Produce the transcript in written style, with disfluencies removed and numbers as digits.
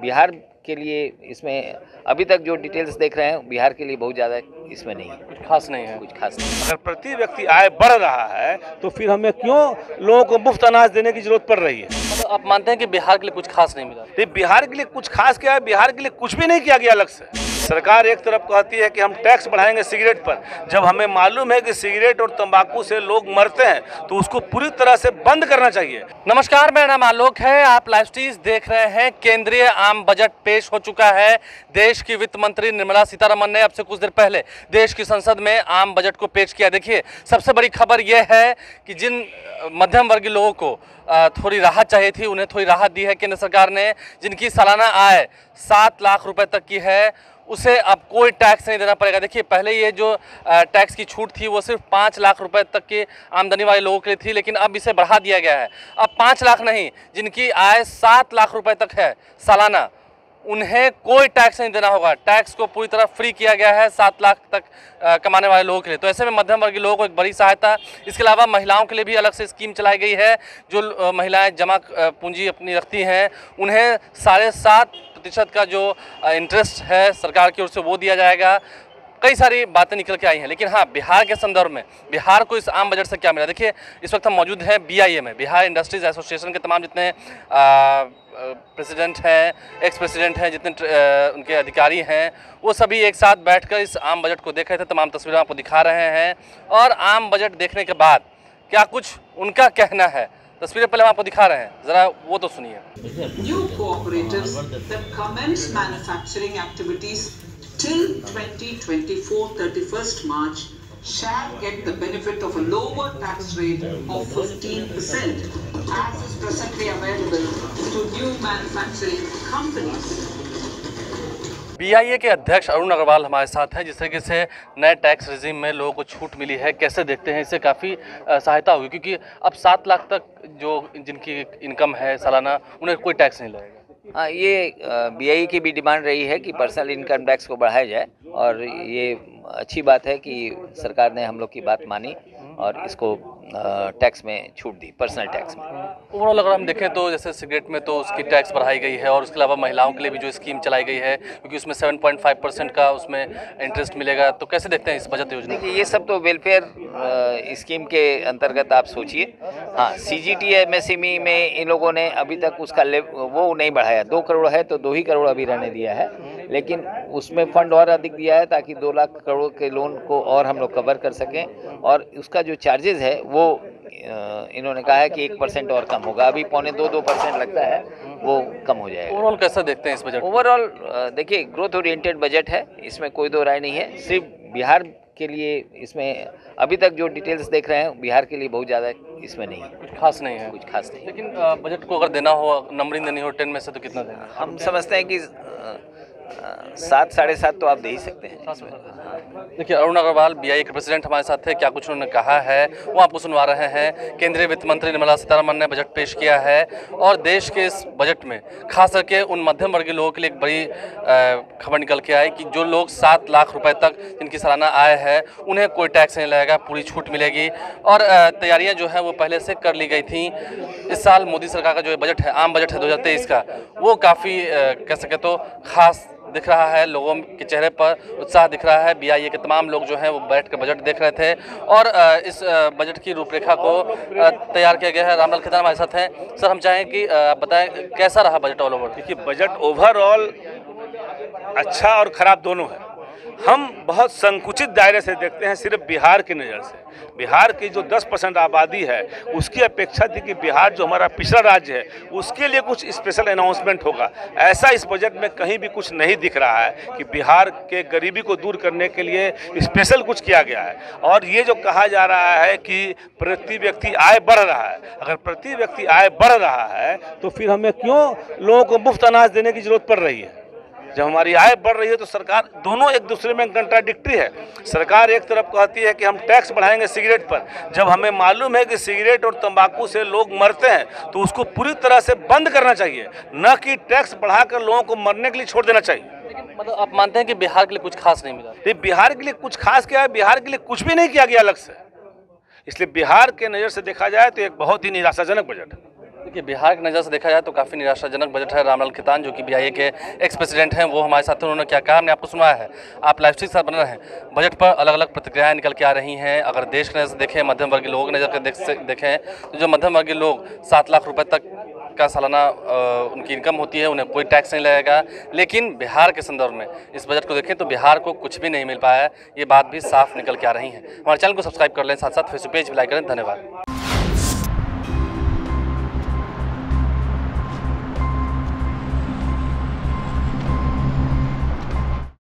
बिहार के लिए इसमें अभी तक जो डिटेल्स देख रहे हैं बिहार के लिए बहुत ज़्यादा इसमें नहीं है, कुछ खास नहीं है। कुछ खास नहीं। अगर प्रति व्यक्ति आय बढ़ रहा है तो फिर हमें क्यों लोगों को मुफ्त अनाज देने की जरूरत पड़ रही है? मतलब आप मानते हैं कि बिहार के लिए कुछ खास नहीं मिला? नहीं, बिहार के लिए कुछ खास क्या है? बिहार के लिए कुछ भी नहीं किया गया अलग से। सरकार एक तरफ कहती है कि हम टैक्स बढ़ाएंगे सिगरेट पर, जब हमें मालूम है कि सिगरेट और तंबाकू से लोग मरते हैं तो उसको पूरी तरह से बंद करना चाहिए। नमस्कार, मेरा नाम आलोक है, आप लाइव स्टीज देख रहे हैं। केंद्रीय आम बजट पेश हो चुका है। देश की वित्त मंत्री निर्मला सीतारमण ने अब से कुछ देर पहले देश की संसद में आम बजट को पेश किया। देखिए, सबसे बड़ी खबर यह है कि जिन मध्यम वर्गीय लोगों को थोड़ी राहत चाहिए थी, उन्हें थोड़ी राहत दी है केंद्र सरकार ने। जिनकी सालाना आय 7 लाख रुपए तक की है, उसे अब कोई टैक्स नहीं देना पड़ेगा। देखिए, पहले ये जो टैक्स की छूट थी वो सिर्फ 5 लाख रुपए तक की आमदनी वाले लोगों के लिए थी, लेकिन अब इसे बढ़ा दिया गया है। अब 5 लाख नहीं, जिनकी आय 7 लाख रुपए तक है सालाना, उन्हें कोई टैक्स नहीं देना होगा। टैक्स को पूरी तरह फ्री किया गया है 7 लाख तक कमाने वाले लोगों के लिए। तो ऐसे में मध्यम वर्गीय लोगों को एक बड़ी सहायता। इसके अलावा महिलाओं के लिए भी अलग से स्कीम चलाई गई है। जो महिलाएं जमा पूंजी अपनी रखती हैं, उन्हें 7.5% का जो इंटरेस्ट है सरकार की ओर से वो दिया जाएगा। कई सारी बातें निकल के आई हैं, लेकिन हाँ, बिहार के संदर्भ में बिहार को इस आम बजट से क्या मिला? देखिए, इस वक्त हम मौजूद हैं BIA में, बिहार इंडस्ट्रीज एसोसिएशन के तमाम जितने प्रेसिडेंट हैं, एक्स प्रेसिडेंट हैं, जितने उनके अधिकारी हैं, वो सभी एक साथ बैठकर इस आम बजट को देख रहे थे। तमाम तस्वीरें आपको दिखा रहे हैं और आम बजट देखने के बाद क्या कुछ उनका कहना है, तस्वीरें पहले हम आपको दिखा रहे हैं, जरा वो तो सुनिए। New cooperatives that commence manufacturing activities till 2024 31st March shall get the benefit of a lower tax rate of 15% as is presently available to new manufacturing companies. BIA के अध्यक्ष अरुण अग्रवाल हमारे साथ हैं। जिस तरीके से नए टैक्स रेजिम में लोगों को छूट मिली है, कैसे देखते हैं? इससे काफ़ी सहायता होगी, क्योंकि अब 7 लाख तक जो जिनकी इनकम है सालाना, उन्हें कोई टैक्स नहीं लगेगा। हाँ, ये BIA की भी डिमांड रही है कि पर्सनल इनकम टैक्स को बढ़ाया जाए, और ये अच्छी बात है कि सरकार ने हम लोग की बात मानी और इसको टैक्स में छूट दी, पर्सनल टैक्स में। ओवरऑल अगर हम देखें तो जैसे सिगरेट में तो उसकी टैक्स बढ़ाई गई है, और उसके अलावा महिलाओं के लिए भी जो स्कीम चलाई गई है, क्योंकि उसमें 7.5% का उसमें इंटरेस्ट मिलेगा। तो कैसे देखते हैं इस बजट योजना? देखिए, ये सब तो वेलफेयर स्कीम के अंतर्गत आप सोचिए। हाँ, CGT MSME में इन लोगों ने अभी तक उसका वो नहीं बढ़ाया। 2 करोड़ है तो 2 ही करोड़ अभी रहने दिया है, लेकिन उसमें फंड और अधिक दिया है ताकि 2 लाख करोड़ के लोन को और हम लोग कवर कर सकें। और उसका जो चार्जेस है वो इन्होंने कहा है कि 1% और कम होगा। अभी 2.25% लगता है, वो कम हो जाएगा। ओवरऑल कैसा देखते हैं इस बजट? ओवरऑल देखिए, ग्रोथ ओरिएंटेड बजट है, इसमें कोई दो राय नहीं है। सिर्फ बिहार के लिए इसमें अभी तक जो डिटेल्स देख रहे हैं बिहार के लिए बहुत ज़्यादा इसमें नहीं है, कुछ खास नहीं है। कुछ खास नहीं। लेकिन बजट को अगर देना हो, नंबरिंग देनी हो 10 में से, तो कितना देना? हम समझते हैं कि 7 साढ़े 7 तो आप दे ही सकते हैं। देखिए, अरुण अग्रवाल BIA के प्रेसिडेंट हमारे साथ है। क्या कुछ उन्होंने कहा है वो आपको सुनवा रहे हैं। केंद्रीय वित्त मंत्री निर्मला सीतारमण ने बजट पेश किया है, और देश के इस बजट में खास करके उन मध्यम वर्गीय लोगों के लिए एक बड़ी खबर निकल के आई कि जो लोग 7 लाख रुपए तक जिनकी सालाना आय है, उन्हें कोई टैक्स नहीं लगेगा, पूरी छूट मिलेगी। और तैयारियाँ जो हैं वो पहले से कर ली गई थी। इस साल मोदी सरकार का जो बजट है, आम बजट है 2023 का, वो काफ़ी कह सके तो खास दिख रहा है। लोगों के चेहरे पर उत्साह दिख रहा है। BIA के तमाम लोग जो हैं वो बैठ कर बजट देख रहे थे, और इस बजट की रूपरेखा को तैयार किया गया है। रामलाल खेतान हमारे साथ हैं। सर, हम चाहें कि आप बताएं कैसा रहा बजट ऑल ओवर? देखिए, बजट ओवरऑल अच्छा और खराब दोनों है। हम बहुत संकुचित दायरे से देखते हैं, सिर्फ बिहार की नज़र से। बिहार की जो 10% आबादी है, उसकी अपेक्षा थी कि बिहार जो हमारा पिछड़ा राज्य है, उसके लिए कुछ स्पेशल अनाउंसमेंट होगा। ऐसा इस बजट में कहीं भी कुछ नहीं दिख रहा है कि बिहार के गरीबी को दूर करने के लिए स्पेशल कुछ किया गया है। और ये जो कहा जा रहा है कि प्रति व्यक्ति आय बढ़ रहा है, अगर प्रति व्यक्ति आय बढ़ रहा है तो फिर हमें क्यों लोगों को मुफ्त अनाज देने की जरूरत पड़ रही है? जब हमारी आय बढ़ रही है तो सरकार, दोनों एक दूसरे में कंट्राडिक्टरी है। सरकार एक तरफ कहती है कि हम टैक्स बढ़ाएंगे सिगरेट पर, जब हमें मालूम है कि सिगरेट और तंबाकू से लोग मरते हैं तो उसको पूरी तरह से बंद करना चाहिए, न कि टैक्स बढ़ाकर लोगों को मरने के लिए छोड़ देना चाहिए। लेकिन मतलब आप मानते हैं कि बिहार के लिए कुछ खास नहीं मिला? नहीं, बिहार के लिए कुछ खास क्या है? बिहार के लिए कुछ भी नहीं किया गया अलग से। इसलिए बिहार के नज़र से देखा जाए तो एक बहुत ही निराशाजनक बजट है। देखिए, बिहार की नज़र से देखा जाए तो काफ़ी निराशाजनक बजट है। रामलाल खेतान जो कि बीआईए के एक्स प्रेसिडेंट हैं, वो हमारे साथ हैं। उन्होंने क्या कहा हमने आपको सुनवाया है। आप लाइव स्ट्रीम के साथ बन रहे हैं। बजट पर अलग अलग प्रतिक्रियाएं निकल के आ रही हैं। अगर देश की नज़र से देखें, मध्यम वर्गीय लोगों की नज़र से देखें तो जो मध्यम वर्गीय लोग 7 लाख रुपए तक का सालाना उनकी इनकम होती है, उन्हें कोई टैक्स नहीं लगेगा। लेकिन बिहार के संदर्भ में इस बजट को देखें तो बिहार को कुछ भी नहीं मिल पाया है। ये बात भी साफ निकल के आ रही है। हमारे चैनल को सब्सक्राइब कर लें, साथ साथ फेसबुक पेज भी लाइक करें। धन्यवाद।